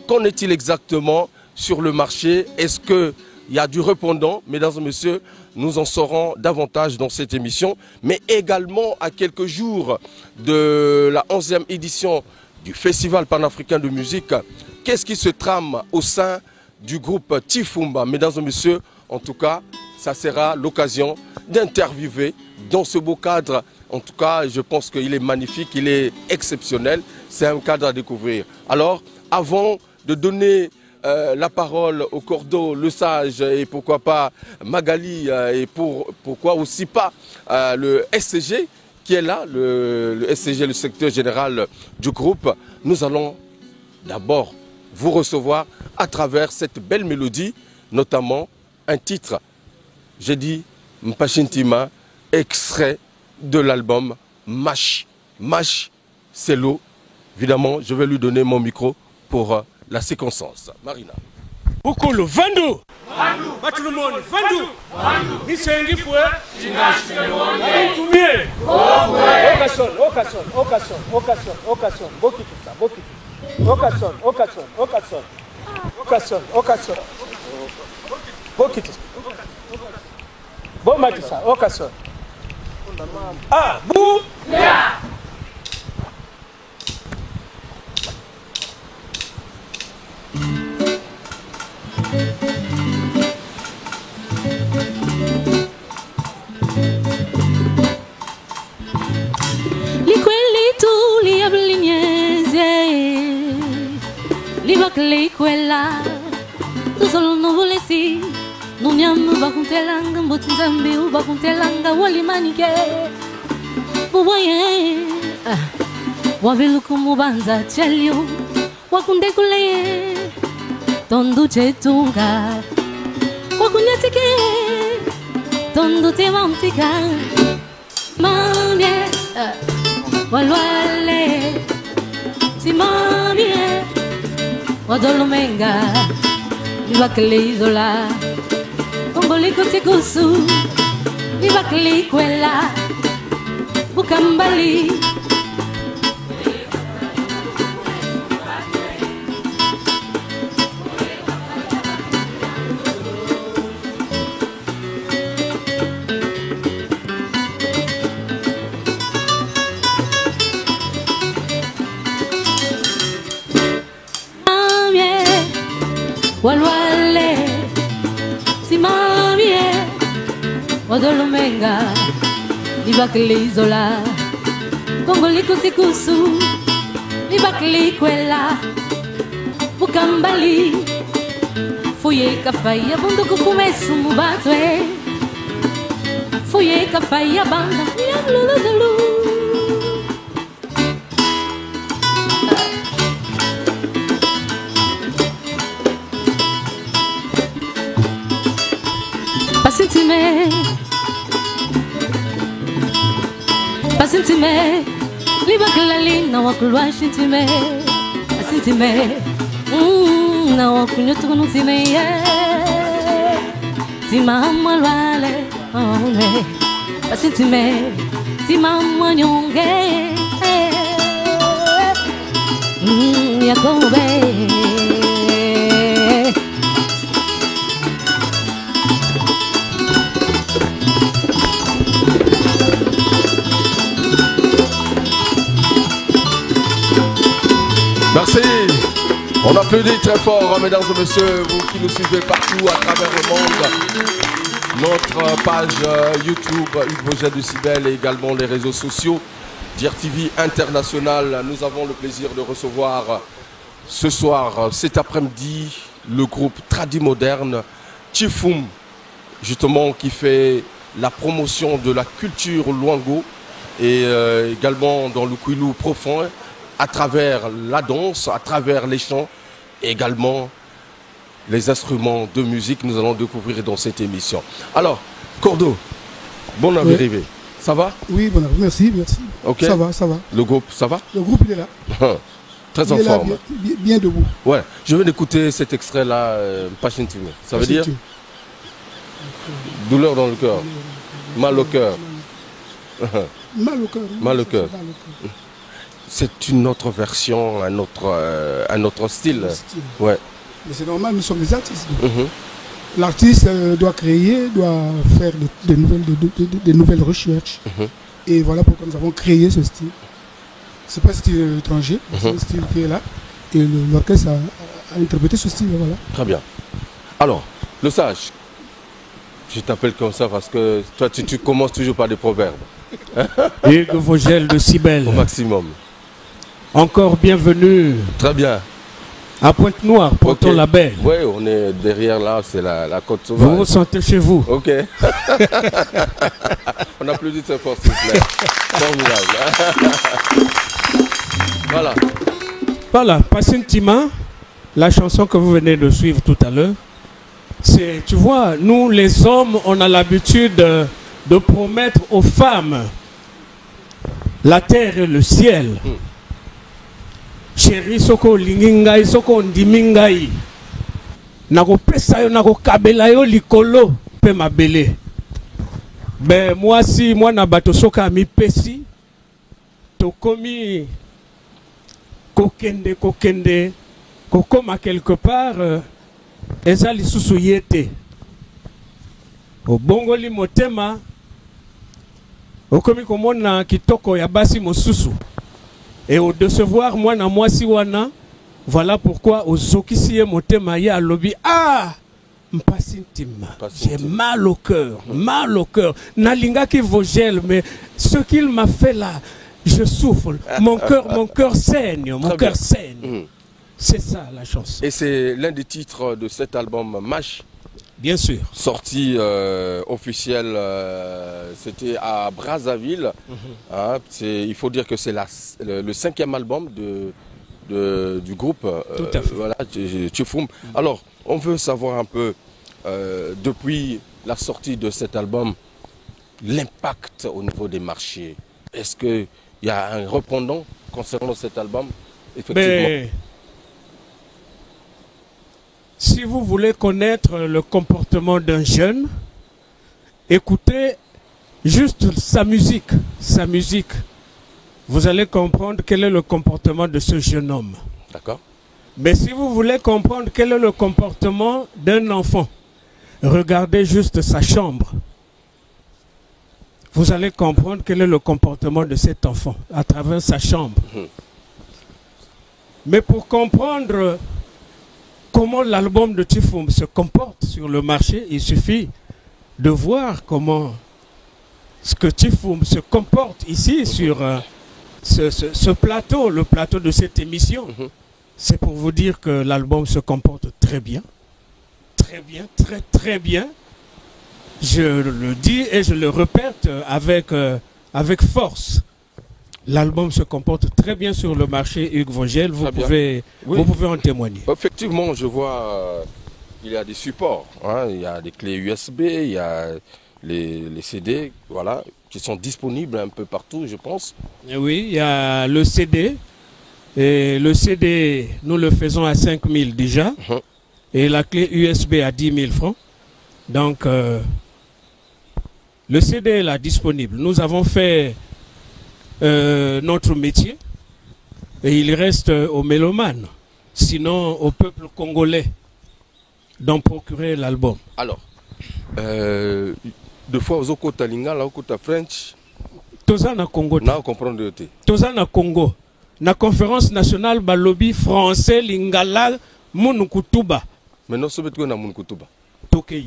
Qu'en est-il exactement sur le marché? Est-ce que il y a du répondant? Mesdames et messieurs, nous en saurons davantage dans cette émission, mais également à quelques jours de la 11e édition du Festival panafricain de musique. Qu'est-ce qui se trame au sein du groupe Tifumba? Mesdames et messieurs, en tout cas, ça sera l'occasion d'interviewer dans ce beau cadre. En tout cas, je pense qu'il est magnifique, il est exceptionnel. C'est un cadre à découvrir. Alors, avant de donner la parole au Cordo, le Sage et pourquoi pas Magali et pourquoi aussi pas le SCG qui est là, le SCG, le secrétaire général du groupe. Nous allons d'abord vous recevoir à travers cette belle mélodie, notamment un titre, j'ai dit Mpachintima, extrait de l'album Mash. Mash, c'est l'eau. Évidemment, je vais lui donner mon micro pour la séquence. Marina. Bukulu, Vandu! Matulumoni, Vandu! Nisengi fwe! Tumie! Occasion. Bokiti. Bon matisa, occasion. Ah, bou! Yeah! Quella tu solo non volessi non yam ba kuntelanga mbotzambi uba kuntelanga wali manike buboye wavilu kumubanza chelio wakunde kule tondu chetunga wakunyatike tondu temamtika mambye Walwale Simamie Wadolumenga Libaklizola Kongoliko Tikusu Libaklikwela Bukambali Walwale Simamie Wadolumenga Libaklizola Kongoliko Tikusu Libaklikwela Bukambali Fuye kafaya bunduku fumesu mubatwe Fuye kafaya banda Yamlululu Pasintime Libakalali na wakulwa shintime Pasintime na wakunyutu nutime Timama lwale Pasintime Timama nyonge Yakobe Merci. On applaudit très fort, mesdames et messieurs, vous qui nous suivez partout à travers le monde. Notre page YouTube, Hugues Vogel de Cybèle, et également les réseaux sociaux, DIRTV International. Nous avons le plaisir de recevoir ce soir, cet après-midi, le groupe Tradimoderne, Tchifum, justement, qui fait la promotion de la culture Luango et également dans le Kwilu profond, à travers la danse, à travers les chants, et également les instruments de musique que nous allons découvrir dans cette émission. Alors, Cordo, bon arrivée. Ça va? Oui, bon arrivée, merci, merci. Okay. Ça va, ça va. Le groupe, ça va? Le groupe, il est là. Très en forme. Bien debout. Ouais, je vais écouter cet extrait-là, Pachintime. Ça veut dire? Douleur dans le cœur. Mal au cœur. Mal au cœur. Mal au cœur. C'est une autre version, un autre style. Ouais. Mais c'est normal, nous sommes des artistes. L'artiste doit créer, doit faire de nouvelles recherches. Et voilà pourquoi nous avons créé ce style. Ce n'est pas un style étranger, c'est un style qui est là. Et l'orchestre a interprété ce style. Voilà. Très bien. Alors, le sage, je t'appelle comme ça parce que toi, tu commences toujours par des proverbes. Hugues Vogel de Cybèle. Au maximum. Encore bienvenue. Très bien. À Pointe-Noire, Ponton la Belle. Oui, on est derrière là, c'est la côte sauvage. Vous vous sentez chez vous. Ok. On applaudit très fort, s'il vous plaît. Formidable. Voilà. Voilà, Passintima, la chanson que vous venez de suivre tout à l'heure, c'est, tu vois, nous les hommes, on a l'habitude de promettre aux femmes la terre et le ciel. Chérie, soko lingingai, soko ndimingai. Nako pesa yo, nako kabela yo likolo, pe mabele. Ben moi si moi na bato soka mi pesi, tokomi kokende, kokoma quelque part, eza lisusu yete. O bongoli motema, okomi komona kitoko ya basi mosusu. Et au décevoir, moi, na moi, si wana, voilà pourquoi au Zokisiye motema ya lobby, ah, Mpassintima, j'ai mal au cœur, mal au cœur. Nalinga qui Vogel, mais ce qu'il m'a fait là, je souffre. Mon cœur saigne, mon cœur saigne. C'est ça la chanson. Et c'est l'un des titres de cet album Mash. Bien sûr. Sorti officiel, c'était à Brazzaville. Hein, il faut dire que c'est le 5e album du groupe. Tout à fait. Voilà, Tchifum. Alors, on veut savoir un peu, depuis la sortie de cet album, l'impact au niveau des marchés. est-ce qu'il y a un répondant concernant cet album? Effectivement. Mais, si vous voulez connaître le comportement d'un jeune, écoutez juste sa musique. Sa musique. Vous allez comprendre quel est le comportement de ce jeune homme. D'accord. Mais si vous voulez comprendre quel est le comportement d'un enfant, regardez juste sa chambre. Vous allez comprendre quel est le comportement de cet enfant à travers sa chambre. Mais pour comprendre comment l'album de Tifum se comporte sur le marché, il suffit de voir comment ce que Tifum se comporte ici sur ce plateau, le plateau de cette émission. C'est pour vous dire que l'album se comporte très bien. Très bien, très très bien. Je le dis et je le répète avec force. L'album se comporte très bien sur le marché Hugues Vogel. Vous pouvez en témoigner. Effectivement, je vois il y a des supports. Hein, il y a des clés USB, il y a les CD, voilà, qui sont disponibles un peu partout, je pense. Et oui, il y a le CD. Et le CD, nous le faisons à 5 000 déjà. Et la clé USB à 10 000 francs. Donc, le CD est là disponible. Nous avons fait notre métier. Et il reste aux mélomanes, sinon au peuple congolais, d'en procurer l'album. Alors, deux fois aux Okota Lingala, Okota French. Toza na Congo. Na comprendre te. Toza na Congo. Na conférence nationale balobi français Lingala Munukutuba. Mais non, c'est que na Munukutuba. Tokei.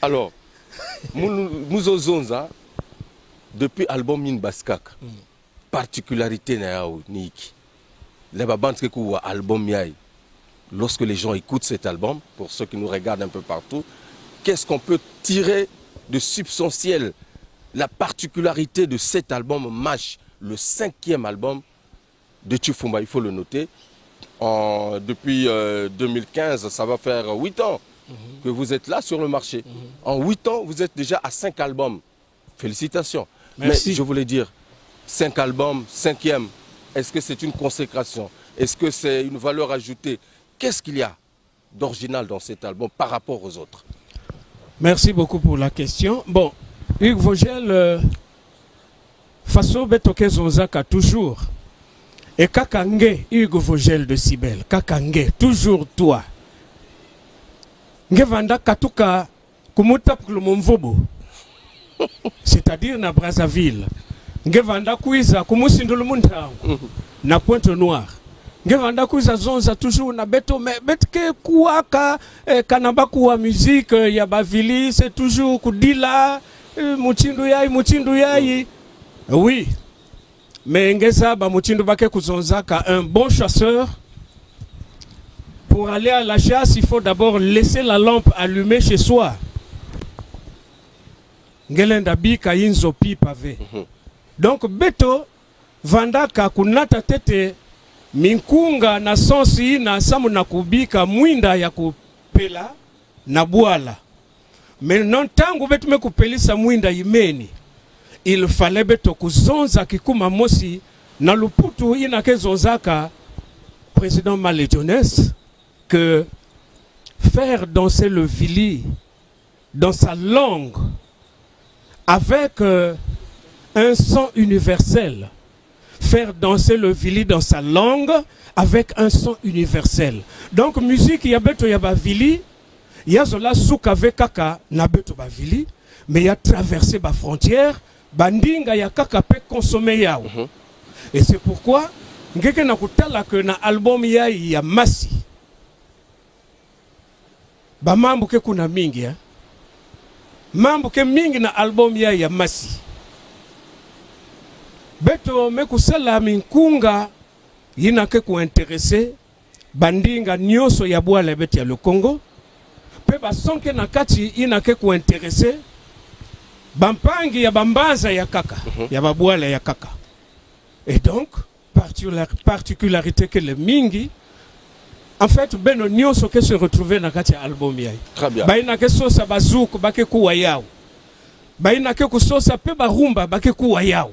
Alors, Muzozonza, depuis l'album Min Baskak, particularité na yao niki. Les babans qui ont album yai. Lorsque les gens écoutent cet album, pour ceux qui nous regardent un peu partout, qu'est-ce qu'on peut tirer de substantiel? La particularité de cet album MASH, le 5e album de Tifumba, il faut le noter. Depuis 2015, ça va faire 8 ans que vous êtes là sur le marché. En 8 ans, vous êtes déjà à 5 albums. Félicitations. Merci. Mais je voulais dire, 5 albums, 5e, est-ce que c'est une consécration? Est-ce que c'est une valeur ajoutée? Qu'est-ce qu'il y a d'original dans cet album par rapport aux autres? Merci beaucoup pour la question. Bon, Hugues Vogel, façon betoke zonzaka toujours. Et kakange Hugues Vogel de Sibel, kakange, toujours toi. Ngevanda katuka kumuta mvobo. C'est-à-dire na Brazzaville. Ngevanda kuiza kumusindulu muntangu. Na Pointe-Noire. Ngevanda kuiza zonza toujours na beto mais betke kuaka kanamba kuwa musique ya bavili c'est toujours kudila muchindu yai. Oui. Mais ngeza ba muchindu bake kuzonzaka un bon chasseur. Pour aller à la chasse, il faut d'abord laisser la lampe allumée chez soi. Ngelenda bika inzo pi pavé. Donc beto vandaka kunata tete minkunga na sonsi na samu na kubika mwinda ya kupela na buala. Mais non tangu betu me kupelisa mwinda imeni. Il fallait beto kuzonza kikuma mosi na luputu ina kezonzaka président Malédionès que faire danser le vili dans sa langue avec un son universel. Faire danser le vili dans sa langue avec un son universel. Donc musique yabeto yaba vili, yazola souka vekaka na beto ba vili, mais y a traversé ba frontière, bandinga ya kaka pe consommer yao. Et c'est pourquoi ngeke na kutala que na album ya masi. Ba mambo ke kuna mingi ya. Mambo ke mingi na album ya masi. Beto mekusala minkunga yina ke ku intéressé bandinga nyoso ya bwala beti ya le Congo. Pe ba sonke na kati yina ke ku intéressé bampangi ya bambaza ya kaka, ya babwala ya kaka. Et donc particularité que le mingi en fait beno nyoso ke se retrouver na kati ya album yai. Très bien. Ba ina ke so sa bazouk ba ke kuwa yao. baina ke kusosa pe barumba bake kuwa yao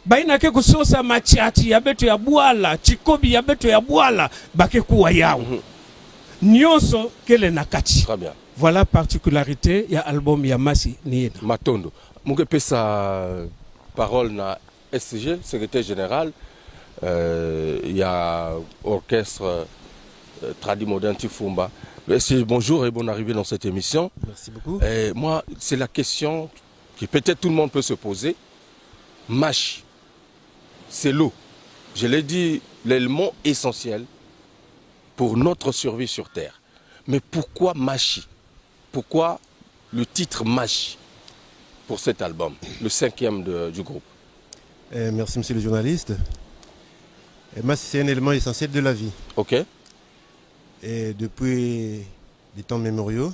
baina ke kusosa machiachi ya beto ya bwala chikobi ya beto ya bwala bake kuwa yao nyonso kele nakati. Très bien. Voilà particularité ya album ya Massi Niena Matondo munge pesa parole na SG secrétaire général il y a orchestre Tradi Modern Tifumba. Le SG, bonjour et bonne arrivée dans cette émission. Merci beaucoup. Et moi, c'est la question que peut-être tout le monde peut se poser. Machi, c'est l'eau. Je l'ai dit, l'élément essentiel pour notre survie sur Terre. Mais pourquoi Machi? Pourquoi le titre Machi pour cet album, le 5e du groupe? Merci monsieur le journaliste. Machi, c'est un élément essentiel de la vie. Ok. Et depuis les temps mémoriaux,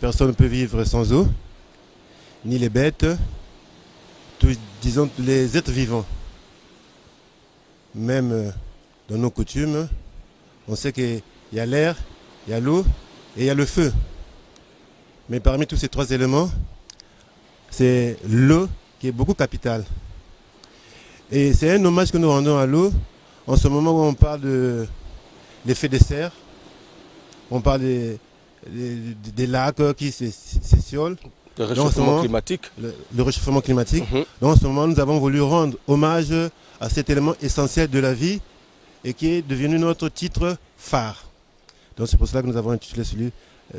personne ne peut vivre sans eau, ni les bêtes, disons les êtres vivants. Même dans nos coutumes, on sait qu'il y a l'air, il y a l'eau et il y a le feu. Mais parmi tous ces trois éléments, c'est l'eau qui est beaucoup capitale. Et c'est un hommage que nous rendons à l'eau en ce moment où on parle de l'effet de serre, on parle des lacs qui s'étiolent. Le réchauffement climatique. Le réchauffement climatique. Donc en ce moment, nous avons voulu rendre hommage à cet élément essentiel de la vie et qui est devenu notre titre phare. Donc c'est pour cela que nous avons intitulé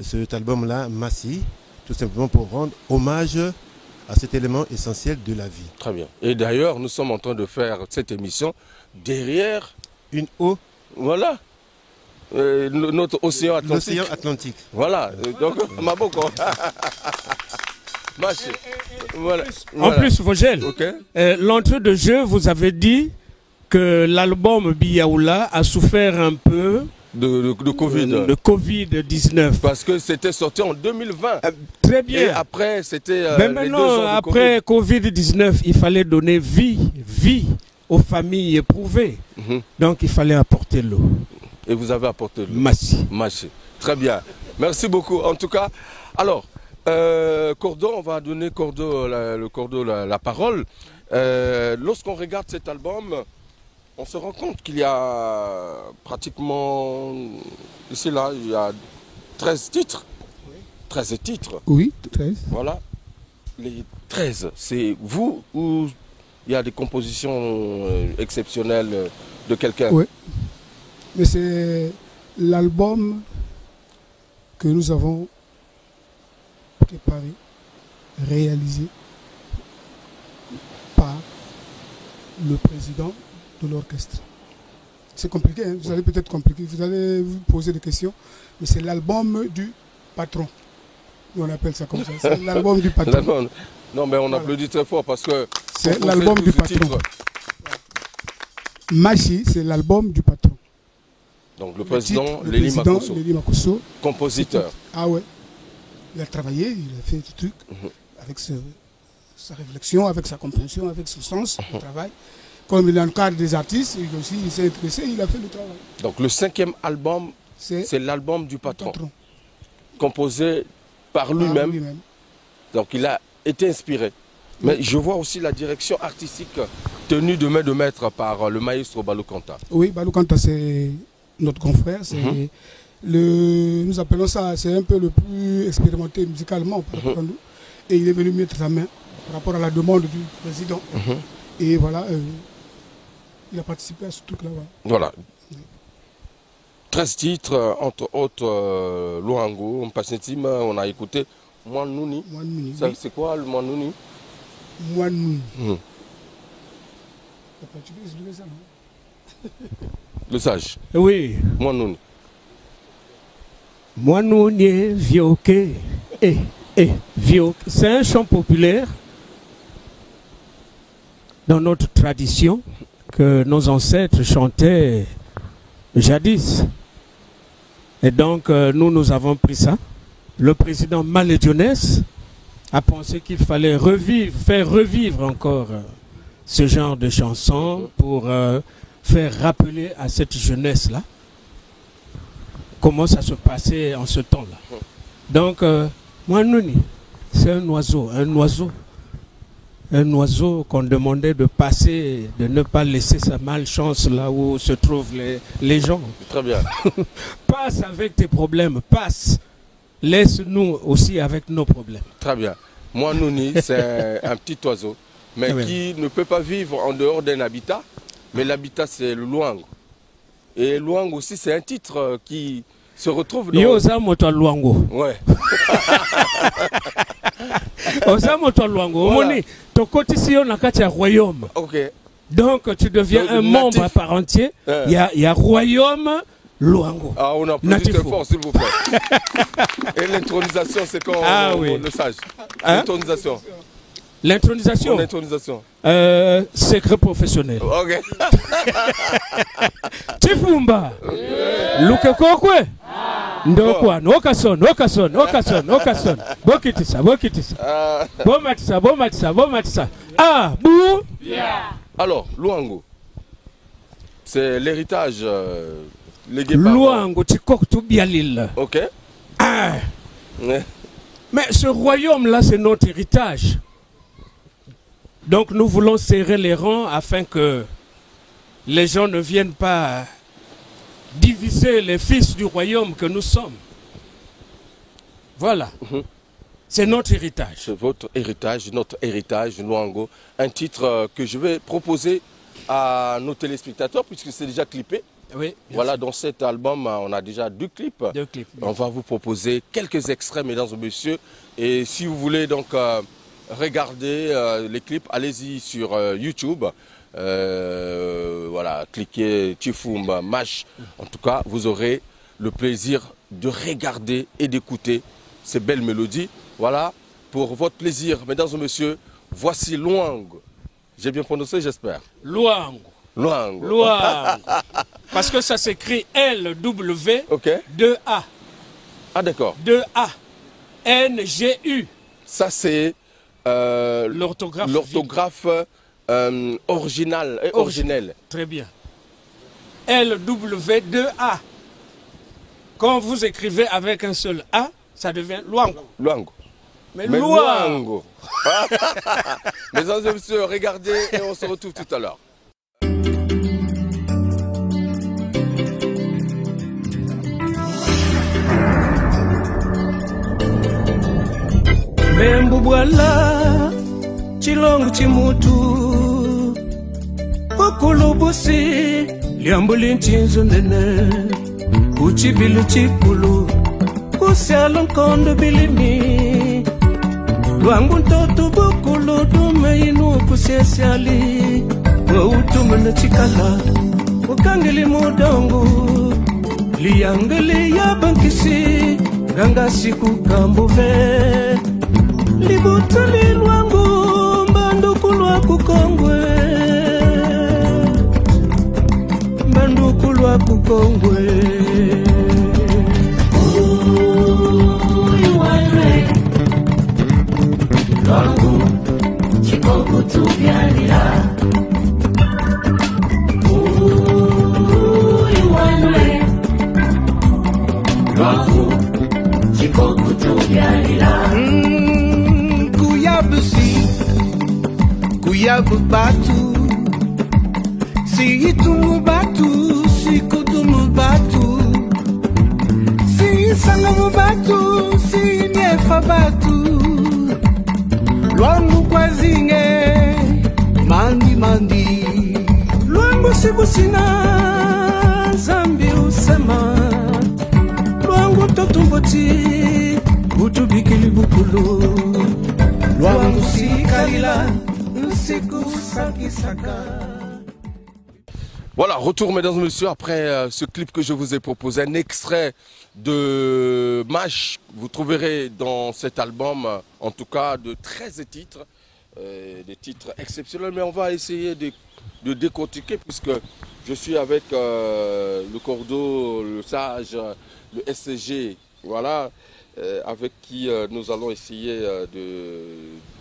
cet album-là, Massi, tout simplement pour rendre hommage à cet élément essentiel de la vie. Très bien. Et d'ailleurs, nous sommes en train de faire cette émission derrière une eau. Voilà. Notre océan Atlantique. L'océan Atlantique. Voilà. Donc, Maboko. Voilà. En plus, Vogel, l'entrée de jeu, vous avez dit que l'album Biyaoula a souffert un peu de Covid. De Covid-19. Parce que c'était sorti en 2020. Très bien. Et après, c'était. Mais maintenant, après Covid-19, il fallait donner vie aux familles éprouvées. Donc, il fallait apporter l'eau. Et vous avez apporté l'eau. Massi. Massi. Très bien. Merci beaucoup. En tout cas, alors, Cordo, on va donner le Cordo la parole. Lorsqu'on regarde cet album, on se rend compte qu'il y a pratiquement, ici là, il y a 13 titres. 13 titres. Oui, 13. Voilà. Les 13, c'est vous ou il y a des compositions exceptionnelles de quelqu'un? Oui. Mais c'est l'album que nous avons préparé, réalisé par le président de l'orchestre. C'est compliqué, hein? Vous allez peut-être compliquer, vous allez vous poser des questions, mais c'est l'album du patron. On appelle ça comme ça, c'est l'album du patron. Non, mais on applaudit très fort parce que c'est l'album du patron. Massi, c'est l'album du patron. Donc le président Léli Makosso, compositeur. Ah ouais, il a travaillé, il a fait des trucs avec sa réflexion, avec sa compréhension, avec son sens du travail. Comme il est en cadre des artistes, il s'est intéressé, il a fait le travail. Donc le 5e album, c'est l'album du patron, composé par lui-même. Donc il a été inspiré. Mais je vois aussi la direction artistique tenue de main de maître par le maestro Balou Kanta. Oui, Balou Kanta, c'est notre confrère. Nous appelons ça, c'est un peu le plus expérimenté musicalement par rapport à nous. Et il est venu mettre sa main par rapport à la demande du président. Et voilà, il a participé à ce truc-là. Voilà. 13 titres, entre autres Luango, Mpachetima, on a écouté Moanouni. C'est quoi le Moanouni? Moanouni. Le sage. Oui. Moanouni. Moanouni, Vioke. Vioke. C'est un chant populaire dans notre tradition que nos ancêtres chantaient jadis. Et donc, nous avons pris ça. Le président Malédionès a pensé qu'il fallait faire revivre encore ce genre de chansons pour faire rappeler à cette jeunesse-là comment ça se passait en ce temps-là. Donc, Moanouni. C'est un oiseau qu'on demandait de passer, de ne pas laisser sa malchance là où se trouvent les gens. Très bien. Passe avec tes problèmes, passe. Laisse-nous aussi avec nos problèmes. Très bien. Moi, Nouni, c'est un petit oiseau, mais qui ne peut pas vivre en dehors d'un habitat. Mais l'habitat, c'est le Luango. Et Luango aussi, c'est un titre qui se retrouve dans... Yosa moto Luango. Ouais. Osa moto Luango. Voilà. Tokoti si on a un royaume. Ok. Donc tu deviens un membre à part entier. Il y a royaume Luango. Ah, on a plus de force, s'il vous plaît. Et l'intronisation, c'est quand on le sache. L'intronisation. L'intronisation. L'intronisation. Secret professionnel. Ok. Tifumba. Luke kokwe. Ndokwa. Okason. Bomatisa. Ah, bou. Alors, Luango. C'est l'héritage légué par... Luango, Tikok Toubialil. Ok. Ah. Mais ce royaume-là, c'est notre héritage. Donc nous voulons serrer les rangs afin que les gens ne viennent pas diviser les fils du royaume que nous sommes. Voilà. C'est notre héritage. C'est votre héritage, notre héritage, Luango. Un titre que je vais proposer à nos téléspectateurs puisque c'est déjà clippé. Oui, voilà, dans cet album, on a déjà 2 clips. 2 clips. On va vous proposer quelques extraits, mesdames et messieurs. Et si vous voulez donc regarder les clips, allez-y sur YouTube. Voilà, cliquez Tifumba, Mash. En tout cas, vous aurez le plaisir de regarder et d'écouter ces belles mélodies. Voilà, pour votre plaisir, mesdames et messieurs, voici Luango. J'ai bien prononcé, j'espère. Luango. Luango. Parce que ça s'écrit L-W-2-A. Ah, d'accord. 2-A. N-G-U. Ça, c'est l'orthographe originale et originelle. Très bien. L-W-2-A. Quand vous écrivez avec un seul A, ça devient Luango. Luango. Mais Luango. Mesdames et messieurs, regardez et on se retrouve tout à l'heure. Membubwala chilongo chimutu okulubusi liambuli nchinzo nene uchibilu chikulu kusyalo nkondo bilimi lwangu ntoto bukulu dume inu kusyesiali wautume na chikala ukangili mudongo liangili ya bankisi ganga siku kambuve libutali lwangu mbanduku lwaku kongwe Uyuwanwe lwangu chikoku tubyalira Uyuwanwe lwangu chikoku tubyalira Kuyabu batu si itumu batu si kudumu batu si sangamu batu si nyefa batu lwangu kwa zinge mandi lwangu sibusina zambi usema lwangu totumboti utubikili bukulu lwangu sikalila nsiku sakisaka. Voilà, retour mesdames et messieurs après ce clip que je vous ai proposé, un extrait de Mash. Vous trouverez dans cet album en tout cas de 13 titres, des titres exceptionnels, mais on va essayer de décortiquer puisque je suis avec le Cordo, le Sage, le SCG, voilà, avec qui nous allons essayer de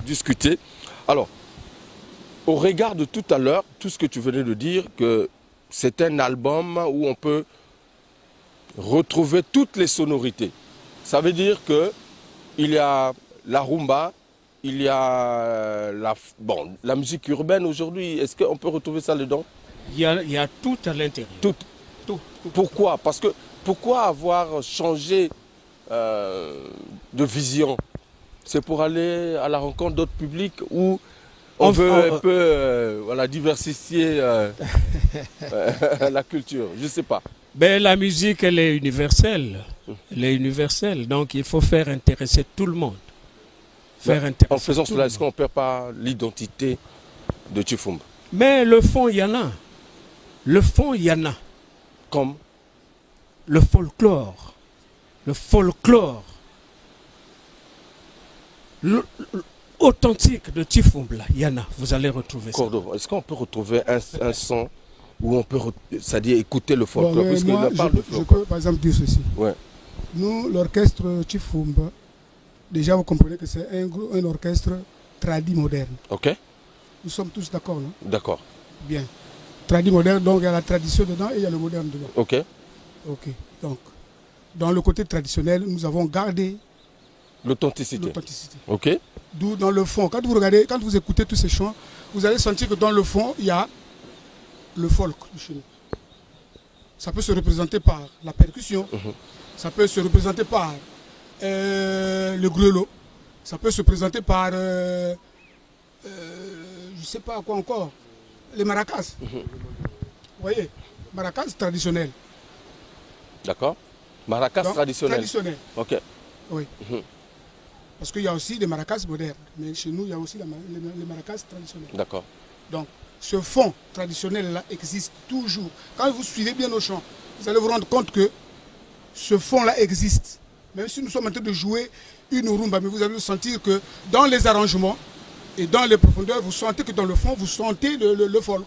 discuter. Alors, au regard de tout à l'heure, tout ce que tu venais de dire, que c'est un album où on peut retrouver toutes les sonorités. Ça veut dire qu'il y a la rumba, il y a la musique urbaine aujourd'hui. Est-ce qu'on peut retrouver ça dedans? Il y a tout à l'intérieur. Tout. Pourquoi? Parce que pourquoi avoir changé de vision? C'est pour aller à la rencontre d'autres publics ou on veut un peu voilà, diversifier la culture? Je ne sais pas. Ben, la musique, elle est universelle. Elle est universelle. Donc, il faut faire intéresser tout le monde. En faisant cela, est-ce qu'on ne perd pas l'identité de Chifumba? Mais le fond, il y en a. Le fond, il y en a. Comme le folklore. Le folklore. Authentique de Chifumba, il y en a. Vous allez retrouver ça. Est-ce qu'on peut retrouver un son où on peut, c'est-à-dire écouter le folklore? Moi, je peux par exemple dire ceci. Ouais. Nous, l'orchestre Chifumba, déjà vous comprenez que c'est un orchestre tradi moderne. Ok. Nous sommes tous d'accord, non? D'accord. Bien. Tradi moderne, donc il y a la tradition dedans et il y a le moderne dedans. Ok. Ok. Donc, dans le côté traditionnel, nous avons gardé l'authenticité. Ok. D'où dans le fond, quand vous regardez, quand vous écoutez tous ces chants, vous allez sentir que dans le fond, il y a le folk du chez nous. Ça peut se représenter par la percussion, ça peut se représenter par le grelot, ça peut se présenter par, je ne sais pas quoi encore, les maracas. Vous voyez, maracas traditionnel. D'accord. Maracas traditionnel. Traditionnel. Ok. Oui. Parce qu'il y a aussi des maracas modernes, mais chez nous, il y a aussi les maracas traditionnels. D'accord. Donc, ce fond traditionnel-là existe toujours. Quand vous suivez bien nos chants, vous allez vous rendre compte que ce fond-là existe. Même si nous sommes en train de jouer une rumba, mais vous allez sentir que dans les arrangements et dans les profondeurs, vous sentez que dans le fond, vous sentez le folk.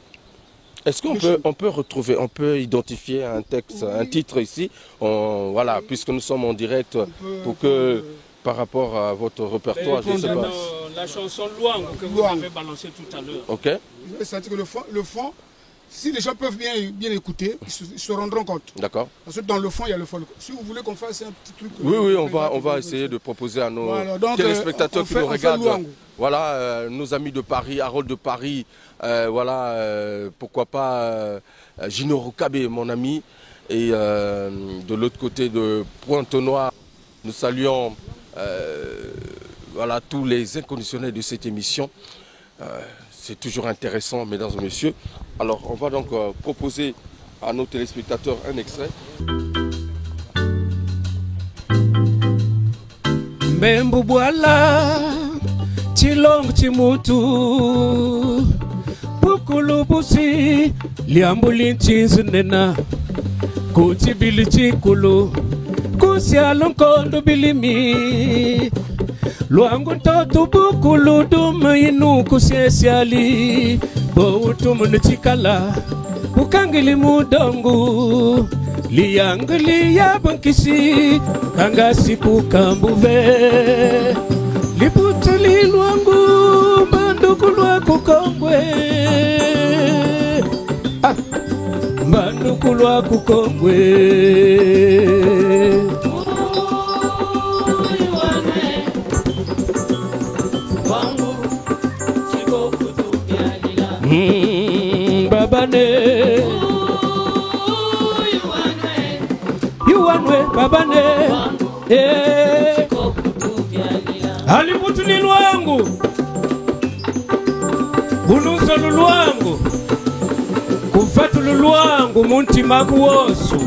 Est-ce qu'on peut retrouver, on peut identifier un texte, un titre ici, voilà, puisque nous sommes en direct, pour que par rapport à votre répertoire, je ne sais pas. La chanson Luango que vous avez balancée tout à l'heure. Ok. Vous allez sentir que le fond, si les gens peuvent bien écouter, ils se rendront compte. D'accord. Parce que dans le fond, il y a le folk. Si vous voulez qu'on fasse un petit truc... Oui, on va essayer de proposer à nos téléspectateurs qui nous regardent. Voilà, nos amis de Paris, Harold de Paris, voilà, pourquoi pas Gino Rukabe, mon ami. Et de l'autre côté de Pointe-Noire, nous saluons voilà, tous les inconditionnels de cette émission. C'est toujours intéressant, mesdames et messieurs. Alors, on va donc proposer à nos téléspectateurs un extrait. Mbembubwala Chilong Chimutu Pukulubusi Liambulin Chinzinena Kutibili Chikulu Kusialonkondo Bilimi Luangu Totu Bukulu Dumainu Kusiesiali Boutumu Chikala Ukangili Mudongu Liangli Yabankisi Kangasi Kukambuve Liputali Luangu Bandukulwa Kukongwe Bandukulwa Kukongwe Babane Yuanwe babane Aliputuli Luangu Bunusa Luangu Kufatu Luangu Munti Maguosu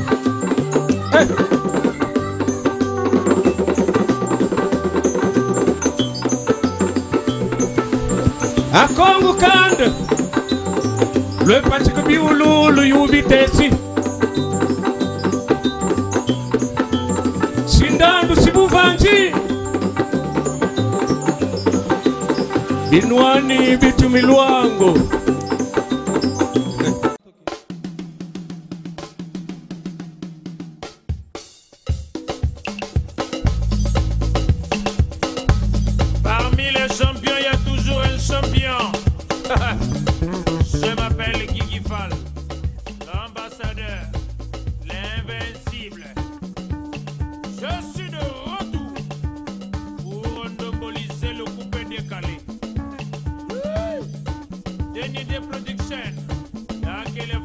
Akongu Kanda Le Pachiku Biululu Yubitesi Sindandu Sibuvanji Binwani Bitumi Luango Parmi les champions, il y a toujours un champion. Je m'appelle Guigui Fall, l'ambassadeur, l'invincible. Je suis de retour pour Ndomboli Calais. Dernier des productions. Là, quel est